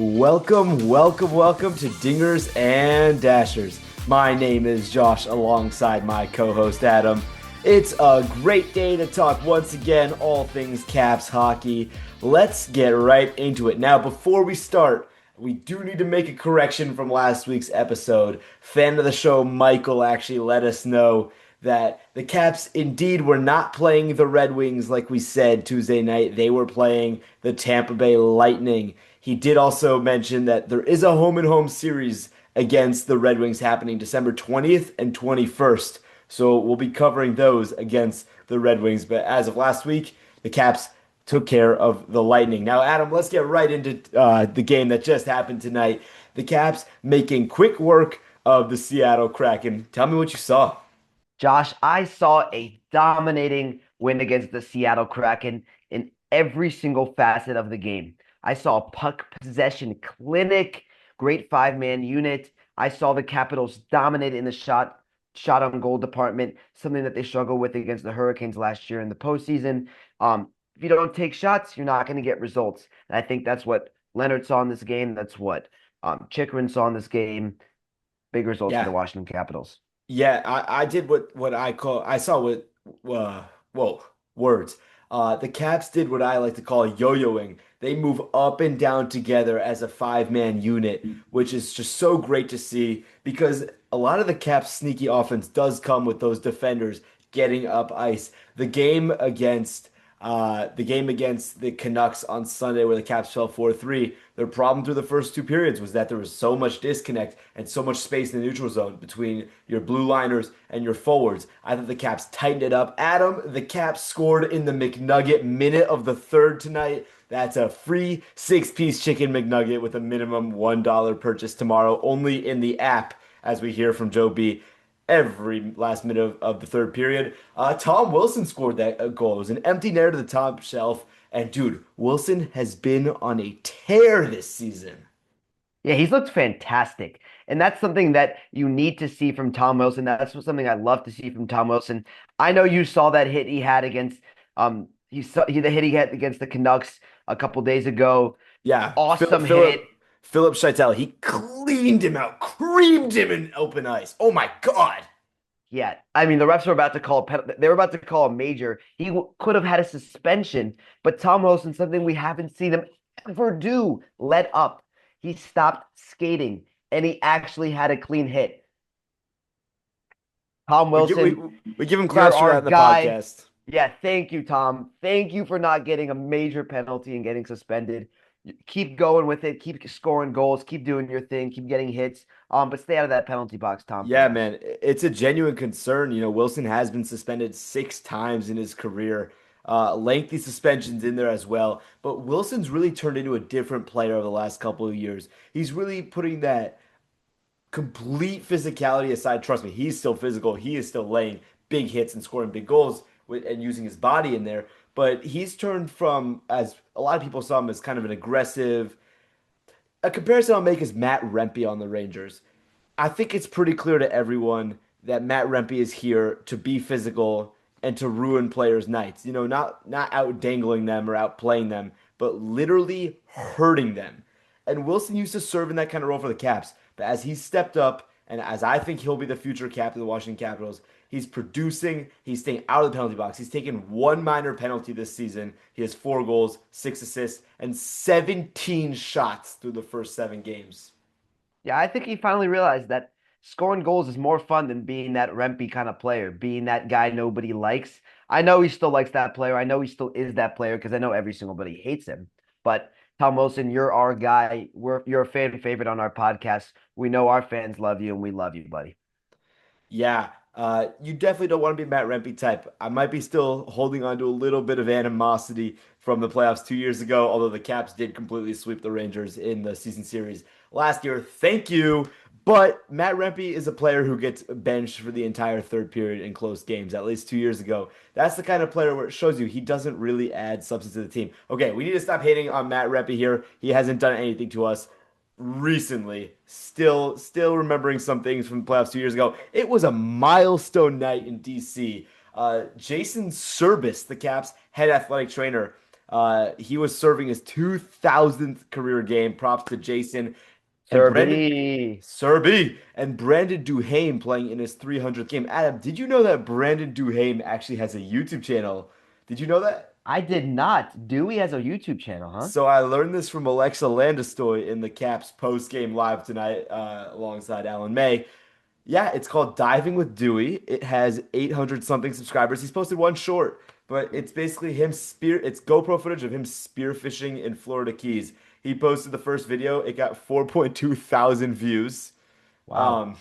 Welcome to Dingers and Dashers. My name is Josh alongside my co-host Adam. It's a great day to talk once again all things Caps hockey. Let's get right into it. Now, before we start, we do need to make a correction from last week's episode. Fan of the show Michael actually let us know that the Caps indeed were not playing the Red Wings like we said Tuesday night. They were playing the Tampa Bay Lightning. He did also mention that there is a home and home series against the Red Wings happening December 20th and 21st. So we'll be covering those against the Red Wings. But as of last week, the Caps took care of the Lightning. Now, Adam, let's get right into the game that just happened tonight. The Caps making quick work of the Seattle Kraken. Tell me what you saw. Josh, I saw a dominating win against the Seattle Kraken in every single facet of the game. I saw a puck possession clinic, great five-man unit. I saw the Capitals dominate in the shot on goal department, something that they struggled with against the Hurricanes last year in the postseason. If you don't take shots, you're not going to get results. And I think that's what Leonard saw in this game. That's what Chikrin saw in this game. Big results for the Yeah, Washington Capitals. yeah, I did what I call I saw what whoa words. The Caps did what I like to call yo-yoing. They move up and down together as a five-man unit, which is just so great to see because a lot of the Caps' sneaky offense does come with those defenders getting up ice. The game against the Canucks on Sunday where the Caps fell 4-3, their problem through the first two periods was that there was so much disconnect and so much space in the neutral zone between your blue liners and your forwards. I thought the Caps tightened it up. Adam, the Caps scored in the McNugget minute of the third tonight. That's a free six-piece chicken McNugget with a minimum $1 purchase tomorrow, only in the app, as we hear from Joe B every last minute of the third period. Tom Wilson scored that goal. It was an empty net to the top shelf. And dude, Wilson has been on a tear this season. Yeah, he's looked fantastic. And that's something that you need to see from Tom Wilson. Something I love to see from Tom Wilson. I know you saw that hit he had against the hit he had against the Canucks a couple days ago. Yeah, Awesome hit. Philip Scheitel, he cleaned him out, creamed him in open ice. Oh my God. Yeah, I mean the refs were about to call a they were about to call a major. Could have had a suspension, but Tom Wilson, something we haven't seen him ever do, let up. He stopped skating and he actually had a clean hit. Tom We give, we, Wilson, we give him you're claps for that our in the guy. podcast. Yeah, thank you, Tom. Thank you for not getting a major penalty and getting suspended. Keep going with it. Keep scoring goals. Keep doing your thing. Keep getting hits. But stay out of that penalty box, Tom, for Yeah, now. man, it's a genuine concern. Wilson has been suspended 6 times in his career. Lengthy suspensions in there as well. But Wilson's really turned into a different player over the last couple of years. He's really putting that complete physicality aside. Trust me, he's still physical. He is still laying big hits and scoring big goals and using his body in there. But he's turned from, as a lot of people saw him, as kind of an aggressive. A comparison I'll make is Matt Rempe on the Rangers. I think it's pretty clear to everyone that Matt Rempe is here to be physical and to ruin players' nights. Not out dangling them or outplaying them, but literally hurting them. And Wilson used to serve in that kind of role for the Caps, but as he's stepped up and as I think he'll be the future captain of the Washington Capitals, he's producing, he's staying out of the penalty box. He's taken one minor penalty this season. He has 4 goals, 6 assists, and 17 shots through the first 7 games. Yeah, I think he finally realized that scoring goals is more fun than being that Rempe kind of player, being that guy nobody likes. I know he still likes that player. I know he still is that player because I know every single buddy hates him. But Tom Wilson, you're our guy. You're a fan favorite on our podcast. We know our fans love you and we love you, buddy. Yeah, you definitely don't want to be Matt Rempe type. I might be still holding on to a little bit of animosity from the playoffs 2 years ago, although the Caps did completely sweep the Rangers in the season series last year. Thank you. But Matt Rempe is a player who gets benched for the entire third period in close games, at least 2 years ago. That's the kind of player where it shows you he doesn't really add substance to the team. Okay, we need to stop hating on Matt Rempe here. He hasn't done anything to us recently. Still remembering some things from the playoffs 2 years ago. It was a milestone night in DC. Jason Serbis, the Caps head athletic trainer, He was serving his 2,000th career game. Props to Jason and Sir Brandon B. Serby and Brandon Duhaime playing in his 300th game. Adam, did you know that Brandon Duhaime actually has a YouTube channel? Did you know that? I did not. Dewey has a YouTube channel, huh? So I learned this from Alexa Landestoy in the Caps post game live tonight, alongside Alan May. Yeah, it's called Diving with Dewey. It has 800 something subscribers. He's posted one short, but it's basically him it's GoPro footage of him spearfishing in Florida Keys. He posted the first video. It got 4.2 thousand views. Wow. Um,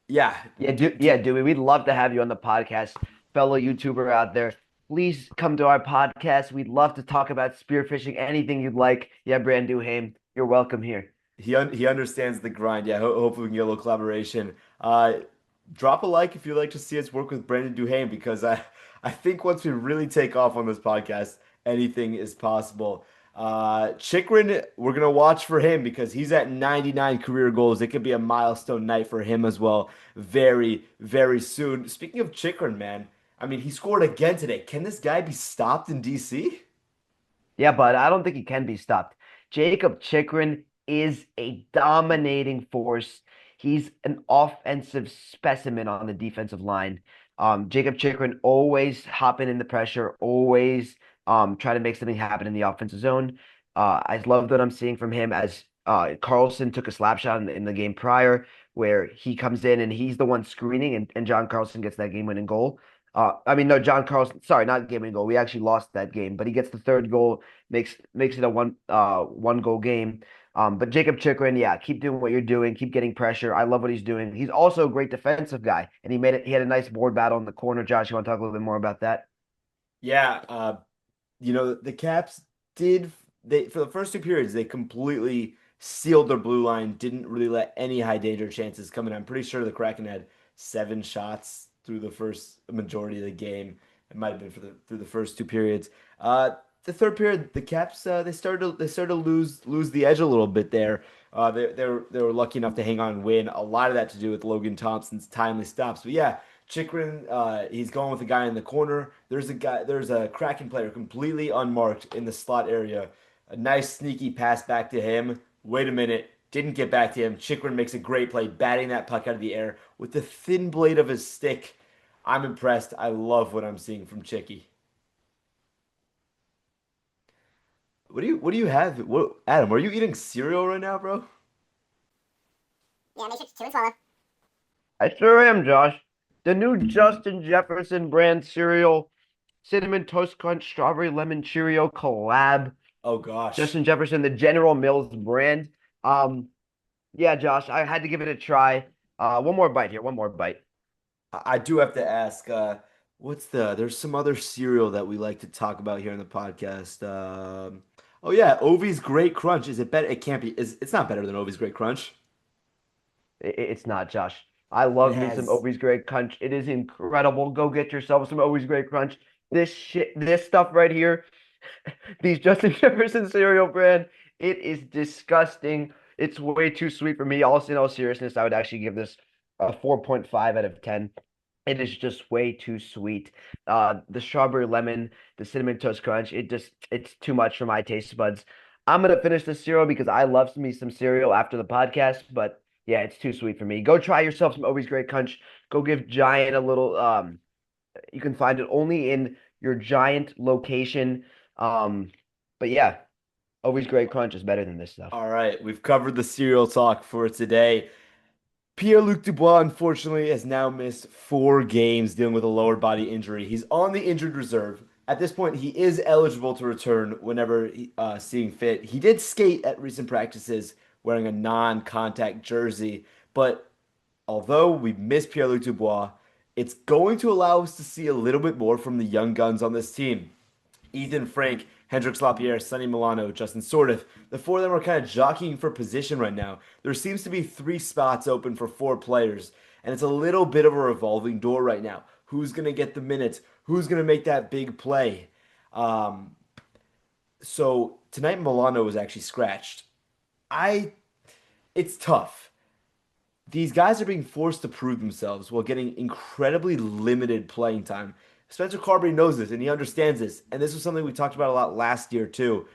yeah, Yeah, Dewey, we'd love to have you on the podcast, fellow YouTuber out there. Please come to our podcast. We'd love to talk about spearfishing, anything you'd like. Yeah, Brand Duhaime, you're welcome here. he understands the grind. Yeah, hopefully we can get a little collaboration. Drop a like if you'd like to see us work with Brandon Duhaime because I think once we really take off on this podcast, anything is possible. Chikrin, we're gonna watch for him because he's at 99 career goals. It could be a milestone night for him as well, very, very soon. Speaking of Chikrin, man, I mean, he scored again today. Can this guy be stopped in DC? Yeah, but I don't think he can be stopped. Jacob Chikrin is a dominating force. He's an offensive specimen on the defensive line. Jacob Chikrin always hopping in the pressure, always trying to make something happen in the offensive zone. I love what I'm seeing from him as Carlson took a slap shot in the game prior, where he comes in and he's the one screening, and John Carlson gets that game-winning goal. I mean, no, John Carlson, sorry, not game-winning goal. We actually lost that game, but he gets the third goal, makes it a one goal game. But Jacob Chikrin, yeah, keep doing what you're doing, keep getting pressure. I love what he's doing. He's also a great defensive guy, and he made it. He had a nice board battle in the corner. Josh, you want to talk a little bit more about that? Yeah, the Caps did they for the first two periods they completely sealed their blue line, didn't really let any high danger chances come in. I'm pretty sure the Kraken had 7 shots through the first majority of the game. It might have been through the first two periods. The third period, the Caps they started to lose the edge a little bit there. They were lucky enough to hang on and win. A lot of that to do with Logan Thompson's timely stops. But yeah, Chikrin, he's going with a guy in the corner. There's a Kraken player completely unmarked in the slot area. A nice sneaky pass back to him. Wait a minute, didn't get back to him. Chikrin makes a great play, batting that puck out of the air with the thin blade of his stick. I'm impressed. I love what I'm seeing from Chicky. What do you have? What Adam, are you eating cereal right now, bro? Yeah, make sure to chew and swallow. I sure am, Josh. The new Justin Jefferson brand cereal, cinnamon toast crunch, strawberry lemon Cheerio collab. Oh gosh. Justin Jefferson, the General Mills brand. Um, yeah, Josh, I had to give it a try. One more bite here. One more bite. I do have to ask, there's some other cereal that we like to talk about here on the podcast. Oh yeah, Ovi's Great Crunch. Is it better? It can't be. It's not better than Ovi's Great Crunch. It's not, Josh. I It love me some has Obi's Great Crunch. It is incredible. Go get yourself some Obi's Great Crunch. This stuff right here, these Justin Jefferson cereal brand, it is disgusting. It's way too sweet for me. Also, in all seriousness, I would actually give this a 4.5 out of 10. It is just way too sweet. The strawberry lemon, the cinnamon toast crunch, it's too much for my taste buds. I'm gonna finish the cereal because I love me some cereal after the podcast, but yeah, it's too sweet for me. Go try yourself some Obi's Great Crunch. Go give Giant a little you can find it only in your Giant location. Um, but yeah, Obi's Great Crunch is better than this stuff. all right. We've covered the cereal talk for today. Pierre-Luc Dubois, unfortunately, has now missed 4 games dealing with a lower body injury. He's on the injured reserve. At this point, he is eligible to return whenever seeing fit. He did skate at recent practices wearing a non-contact jersey, but although we miss Pierre-Luc Dubois, it's going to allow us to see a little bit more from the young guns on this team. Ethen, Frank, Hendrix, Lapierre, Sonny Milano, Justin Sordith. The four of them are kind of jockeying for position right now. There seems to be 3 spots open for 4 players, and it's a little bit of a revolving door right now. Who's going to get the minutes? Who's going to make that big play? Um, so tonight Milano was actually scratched. I It's tough. These guys are being forced to prove themselves while getting incredibly limited playing time. Spencer Carberry knows this and he understands this. And this was something we talked about a lot last year too.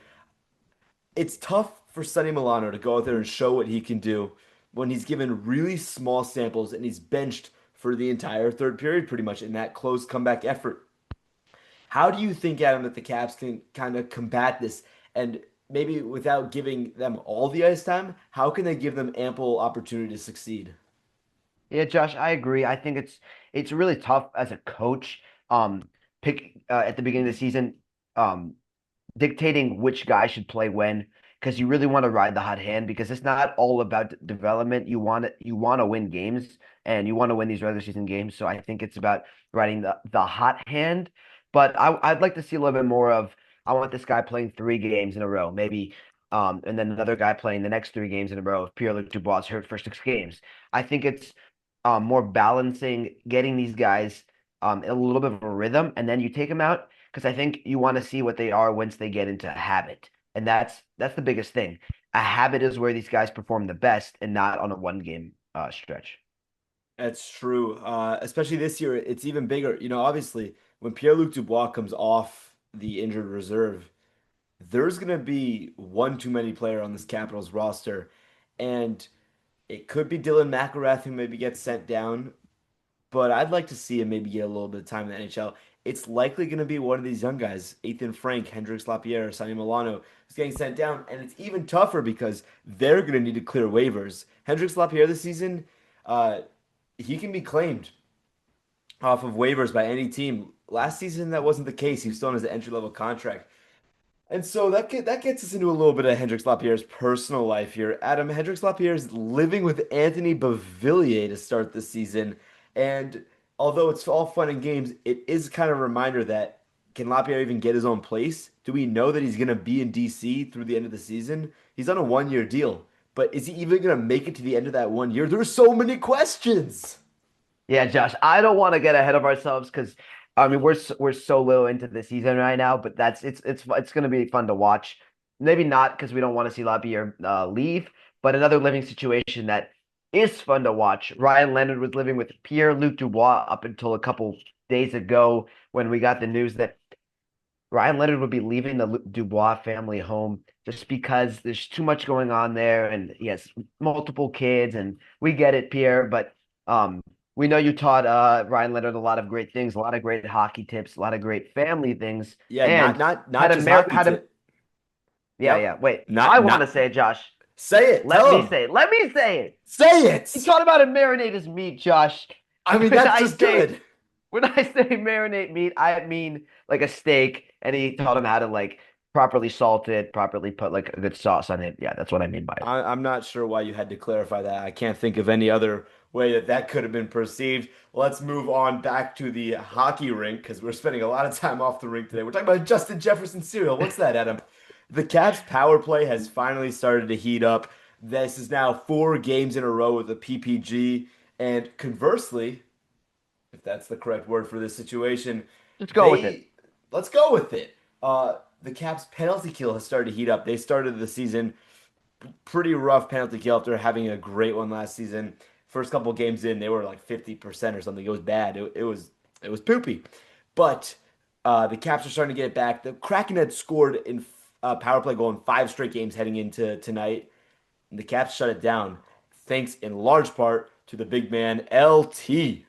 It's tough for Sonny Milano to go out there and show what he can do when he's given really small samples and he's benched for the entire third period pretty much in that close comeback effort. How do you think, Adam, that the Caps can kind of combat this and maybe without giving them all the ice time, how can they give them ample opportunity to succeed? Yeah, Josh, I agree. I think it's really tough as a coach, pick at the beginning of the season, um, dictating which guy should play when, because you really want to ride the hot hand because it's not all about development. You want to win games and you want to win these regular season games. So I think it's about riding the hot hand. But I'd like to see a little bit more of I want this guy playing 3 games in a row, maybe and then another guy playing the next 3 games in a row if Pierre-Luc Dubois is hurt for 6 games. I think it's more balancing, getting these guys a little bit of a rhythm, and then you take them out because I think you want to see what they are once they get into a habit, and that's the biggest thing. A habit is where these guys perform the best, and not on a 1 game stretch. That's true. Especially this year, it's even bigger. Obviously, when Pierre-Luc Dubois comes off the injured reserve, there's going to be one too many player on this Capitals roster. And it could be Dylan McIlrath who maybe gets sent down, but I'd like to see him maybe get a little bit of time in the NHL. It's likely going to be one of these young guys, Ethen Frank, Hendrix Lapierre, Sonny Milano, who's getting sent down. And it's even tougher because they're going to need to clear waivers. Hendrix Lapierre this season, uh, he can be claimed off of waivers by any team. Last season, that wasn't the case. He was still on his entry level contract. And so that gets us into a little bit of Hendrix Lapierre's personal life here. Adam, Hendrix Lapierre is living with Anthony Beauvillier to start the season. And although it's all fun and games, it is kind of a reminder that can Lapierre even get his own place? Do we know that he's going to be in DC through the end of the season? He's on a 1 year deal. But is he even going to make it to the end of that 1 year? There's so many questions. Yeah, Josh, I don't want to get ahead of ourselves because I mean we're so low into the season right now, but it's going to be fun to watch. Maybe not because we don't want to see Lapierre leave, but another living situation that is fun to watch. Ryan Leonard was living with Pierre-Luc Dubois up until a couple days ago when we got the news that Ryan Leonard would be leaving the Dubois family home just because there's too much going on there, and he has multiple kids, and we get it, Pierre, but we know you taught Ryan Leonard a lot of great things, a lot of great hockey tips, a lot of great family things, Yeah, not and not had not a just mer hockey had a tip. yeah, Yep. yeah. Wait, Not I want to not say it, Josh. say it. Let Tell me him. say it. Let me say it. Say He it. taught him how to marinate his meat, Josh. I mean, When that's I just say good. when I say marinate meat, I mean like a steak, and he taught him how to like properly salt it, properly put like a good sauce on it. Yeah, that's what I mean by it. I'm not sure why you had to clarify that. I can't think of any other way that that could have been perceived. Let's move on back to the hockey rink because we're spending a lot of time off the rink today. We're talking about Justin Jefferson cereal. What's that, Adam? The Caps power play has finally started to heat up. This is now 4 games in a row with a PPG. And conversely, if that's the correct word for this situation, Let's go with it. they let's go with it. The Caps penalty kill has started to heat up. They started the season pretty rough penalty kill after having a great one last season. First couple games in, they were like 50% or something. It was bad. It was poopy. But the Caps are starting to get it back. The Kraken had scored in power play goal in 5 straight games heading into tonight, and the Caps shut it down thanks in large part to the big man LT.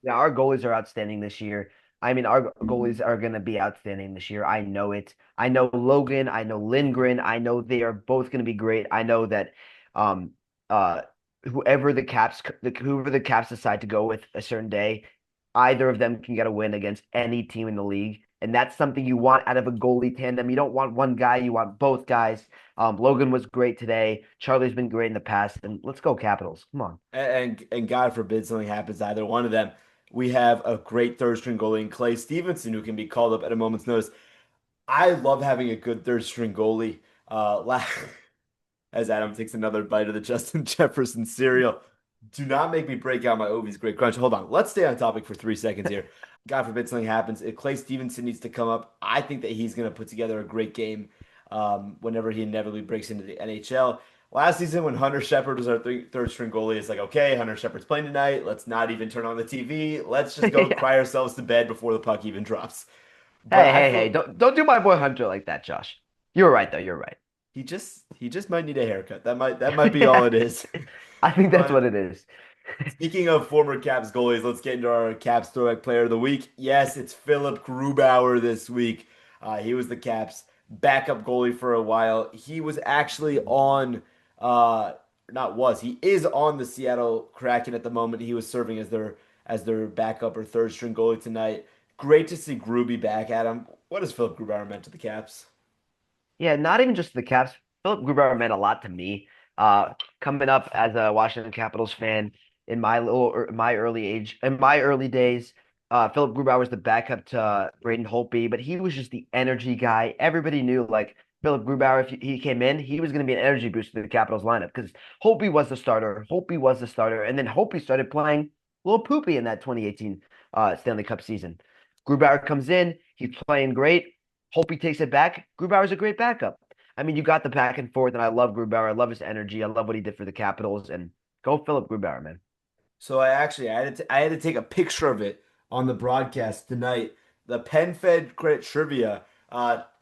Yeah, our goalies are outstanding this year. I mean, our goalies are going to be outstanding this year. I know it. I know Logan. I know Lindgren. I know they are both going to be great. I know that um, uh, whoever the Caps decide to go with a certain day, either of them can get a win against any team in the league. And that's something you want out of a goalie tandem. You don't want one guy, you want both guys. Logan was great today. Charlie's been great in the past. And let's go Capitals. Come on. And God forbid something happens to either one of them. We have a great third string goalie in Clay Stevenson who can be called up at a moment's notice. I love having a good third string goalie. Uh, as Adam takes another bite of the Justin Jefferson cereal. Do not make me break out my Ovies Great Crunch. Hold on. Let's stay on topic for 3 seconds here. God forbid something happens. If Clay Stevenson needs to come up, I think that he's going to put together a great game whenever he inevitably breaks into the NHL. Last season, when Hunter Shepard was our third string goalie, it's like, okay, Hunter Shepard's playing tonight. Let's not even turn on the TV. Let's just go Yeah. cry ourselves to bed before the puck even drops. But Hey, I hey, hey! feel Don't do my boy Hunter like that, Josh. You're right though. You're right. he just might need a haircut. That might be all it is. I think that's what But it is. speaking of former Caps goalies, let's get into our Caps throwback player of the week. Yes, it's Philip Grubauer this week. He was the Caps backup goalie for a while. He was actually on, uh, not was, he is on the Seattle Kraken at the moment. He was serving as their backup or third string goalie tonight. Great to see Gruby back at him. What has Philip Grubauer meant to the Caps? Yeah, not even just the Caps. Philip Grubauer meant a lot to me. Coming up as a Washington Capitals fan in my early days, Philip Grubauer was the backup to Braden Holtby, but he was just the energy guy. Everybody knew like Philip Grubauer, if he came in, he was going to be an energy boost to the Capitals lineup because Holtby was the starter. Holtby was the starter, and then Holtby started playing a little poopy in that 2018 Stanley Cup season. Grubauer comes in, he's playing great. Hope he takes it back. Grubauer's a great backup. I mean, you got the back and forth, and I love Grubauer. I love his energy. I love what he did for the Capitals. And go Philip Grubauer, man. So I had to take a picture of it on the broadcast tonight. The PenFed credit trivia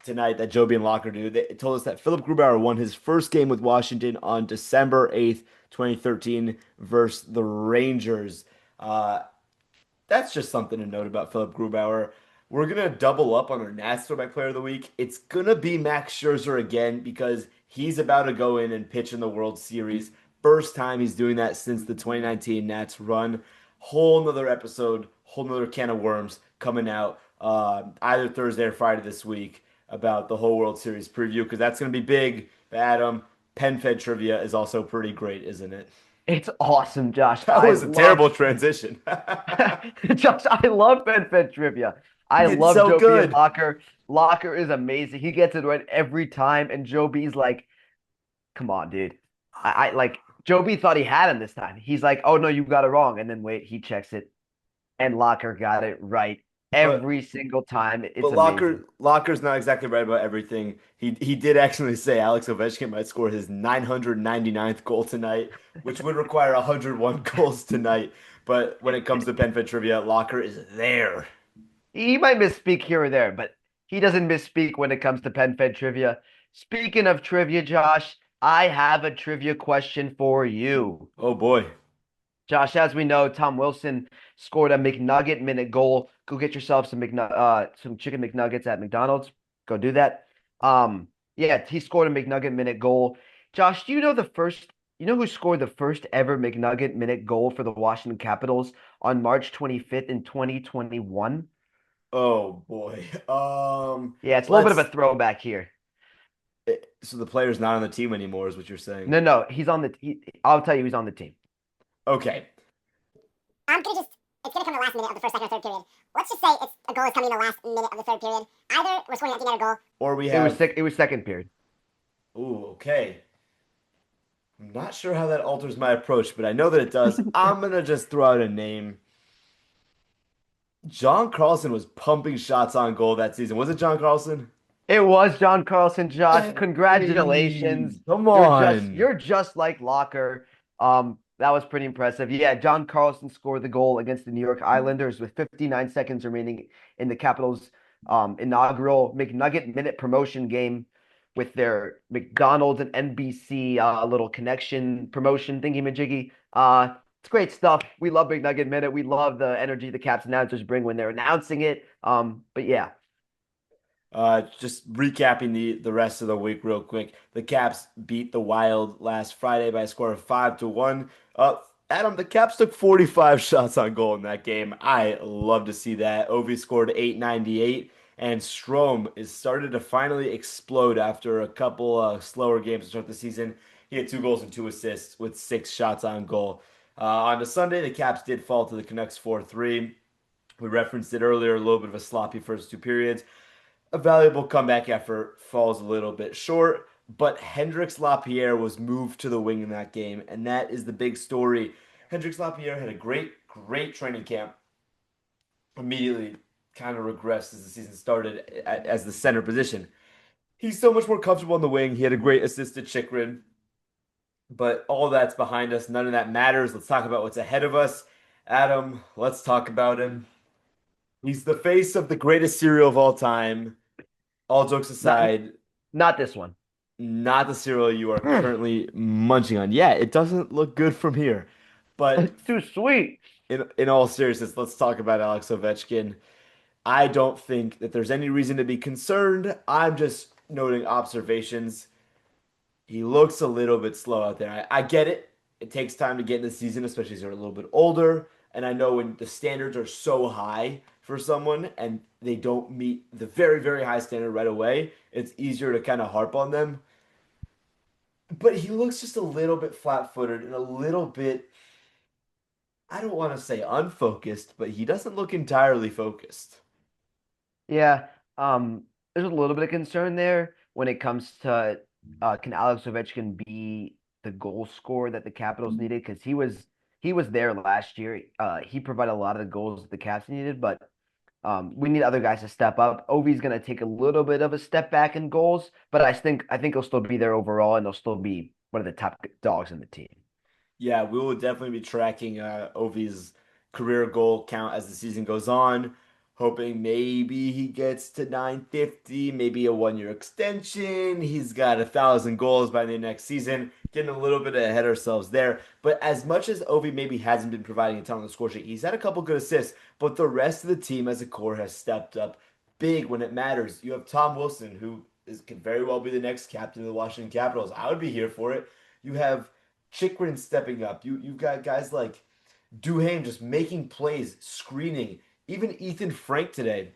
tonight that Joby and Locker do. They told us that Philip Grubauer won his first game with Washington on December 8th, 2013 versus the Rangers. Uh, that's just something to note about Philip Grubauer. We're gonna double up on our Nats throwback player of the week. It's gonna be Max Scherzer again because he's about to go in and pitch in the World Series. First time he's doing that since the 2019 Nats run. Whole nother episode, whole nother can of worms coming out either Thursday or Friday this week about the whole World Series preview because that's gonna be big. Adam, PenFed trivia is also pretty great, isn't it? It's awesome, Josh. That I was a love terrible transition. Josh. I love Ben trivia. I It's love so Joe B and good. Locker. Locker is amazing. He gets it right every time. And Joe B's like, come on, dude. I like Joe B thought he had him this time. He's like, oh no, you got it wrong. And then wait, he checks it. And Locker got it right But every single time. It's But amazing. Locker's not exactly right about everything. He did actually say Alex Ovechkin might score his 999th goal tonight, which would require 101 goals tonight. But when it comes to PenFed trivia, Locker is there. He might misspeak here or there, but he doesn't misspeak when it comes to PenFed trivia. Speaking of trivia, Josh, I have a trivia question for you. Oh boy. Josh, as we know, Tom Wilson scored a McNugget minute goal. Go get yourself some chicken McNuggets at McDonald's. Go do that. Yeah, he scored a McNugget minute goal. Josh, do you know you know who scored the first ever McNugget minute goal for the Washington Capitals on March 25th in 2021? Oh boy. Yeah, it's a little bit of Let's. a throwback here. So the player's not on the team anymore, is what you're saying. No, no, I'll tell you he's on the team. Okay. It's gonna come in the last minute of the first, second, or third period. Let's just say a goal is coming in the last minute of the third period. Either we're scoring at a goal. Or we It was have. sick. It was second period. Ooh, okay. I'm not sure how that alters my approach, but I know that it does. I'm gonna just throw out a name. John Carlson was pumping shots on goal that season. Was it John Carlson? It was John Carlson, Josh. Hey, Congratulations. come You're on. just like Locker. That was pretty impressive. Yeah, John Carlson scored the goal against the New York Islanders with 59 seconds remaining in the Capitals' inaugural McNugget minute promotion game with their McDonald's and NBC little connection promotion thingy majiggy. It's great stuff. We love McNugget minute. We love the energy the Caps announcers bring when they're announcing it. But yeah. Just recapping the rest of the week real quick. The Caps beat the Wild last Friday by a score of 5-1. Adam, the Caps took 45 shots on goal in that game. I love to see that. Ovi scored 898, and Strome is started to finally explode after a couple slower games to start the season. He had 2 goals and 2 assists with 6 shots on goal. On the Sunday, the Caps did fall to the Canucks 4-3. We referenced it earlier, a little bit of a sloppy first 2 periods. A valuable comeback effort falls a little bit short, but Hendrix Lapierre was moved to the wing in that game, and that is the big story. Hendrix Lapierre had a great training camp. Immediately kind of regressed as the season started as the center position. He's so much more comfortable on the wing. He had a great assist to Chikrin. But all that's behind us. None of that matters. Let's talk about what's ahead of us. Adam, let's talk about him. He's the face of the greatest cereal of all time. All jokes Not aside, not this one. not the cereal you are Mm, currently munching on. Yeah, it doesn't look good from here. But it's too sweet. in all seriousness, let's talk about Alex Ovechkin. I don't think that there's any reason to be concerned. I'm just noting observations. He looks a little bit slow out there. I get it. It takes time to get in the season, especially as they're a little bit older. And I know when the standards are so high for someone and they don't meet the very, very high standard right away, it's easier to kind of harp on them. But he looks just a little bit flat-footed and a little bit, I don't want to say unfocused, but he doesn't look entirely focused. Yeah, there's a little bit of concern there when it comes to can Alex Ovechkin be the goal scorer that the Capitals needed? Because he was there last year. He provided a lot of the goals that the Caps needed, but we need other guys to step up. Ovi's going to take a little bit of a step back in goals, but I think he'll still be there overall, and he'll still be one of the top dogs in the team. Yeah, we will definitely be tracking Ovi's career goal count as the season goes on, hoping maybe he gets to 950, maybe a 1 year extension. He's got 1,000 goals by the next season. Getting a little bit ahead of ourselves there. But as much as Ovi maybe hasn't been providing a ton on the score sheet, he's had a couple good assists, but the rest of the team as a core has stepped up big when it matters. You have Tom Wilson, who could very well be the next captain of the Washington Capitals. I would be here for it. You have Chikrin stepping up. You've got guys like Duhaime just making plays, screening. Even Ethen Frank today,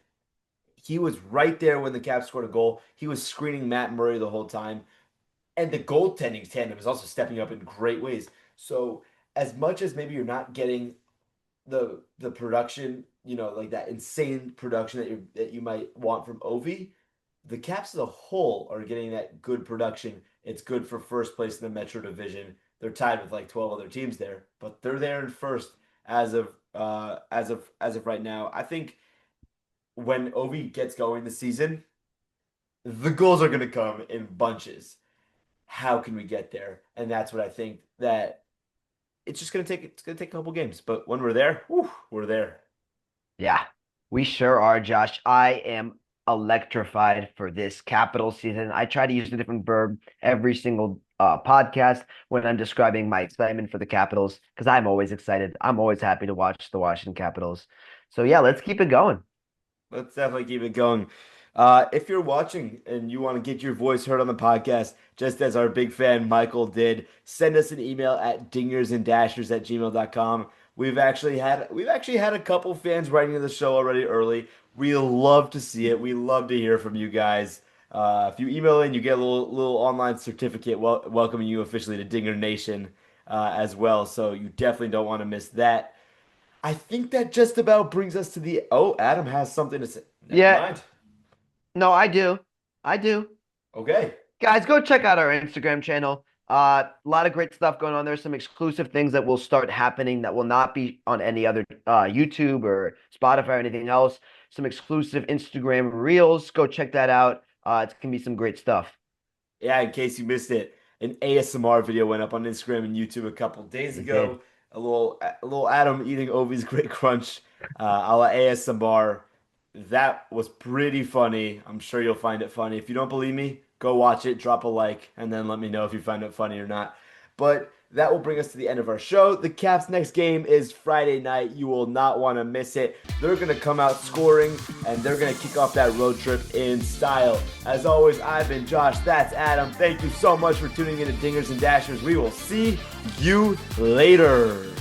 he was right there when the Caps scored a goal. He was screening Matt Murray the whole time. And the goaltending tandem is also stepping up in great ways. So as much as maybe you're not getting the production, like that insane production that you might want from Ovi, the Caps as a whole are getting that good production. It's good for first place in the Metro Division. They're tied with like 12 other teams there, but they're there in first as of right now. I think when Ovi gets going this season, the goals are going to come in bunches. How can we get there? And that's what I think that it's going to take a couple games, but when we're there, whew, we're there. Yeah, we sure are, Josh. I am electrified for this Capital season. I try to use a different verb every single podcast when I'm describing my excitement for the Capitals because I'm always excited. I'm always happy to watch the Washington Capitals. So yeah, let's keep it going. Let's definitely keep it going. If you're watching and you want to get your voice heard on the podcast, just as our big fan Michael did, send us an email at dingersandashers@gmail.com. We've actually had a couple fans writing to the show already early. We love to see it. We love to hear from you guys. If you email in, you get a little online certificate welcoming you officially to Dinger Nation as well. So you definitely don't want to miss that. I think that just about brings us to the. Oh, Adam has something to say. Never Yeah, mind. no, I do. I do. Okay. Guys, go check out our Instagram channel. A lot of great stuff going on there. Some exclusive things that will start happening that will not be on any other YouTube or Spotify or anything else. Some exclusive Instagram reels. Go check that out. It's gonna be some great stuff. Yeah, in case you missed it, an ASMR video went up on Instagram and YouTube a couple days It did. ago. A little Adam eating Ovi's Great Crunch, a la ASMR. That was pretty funny. I'm sure you'll find it funny. If you don't believe me, go watch it, drop a like, and then let me know if you find it funny or not. But that will bring us to the end of our show. The Caps' next game is Friday night. You will not want to miss it. They're going to come out scoring, and they're going to kick off that road trip in style. As always, I've been Josh. That's Adam. Thank you so much for tuning in to Dingers and Dashers. We will see you later.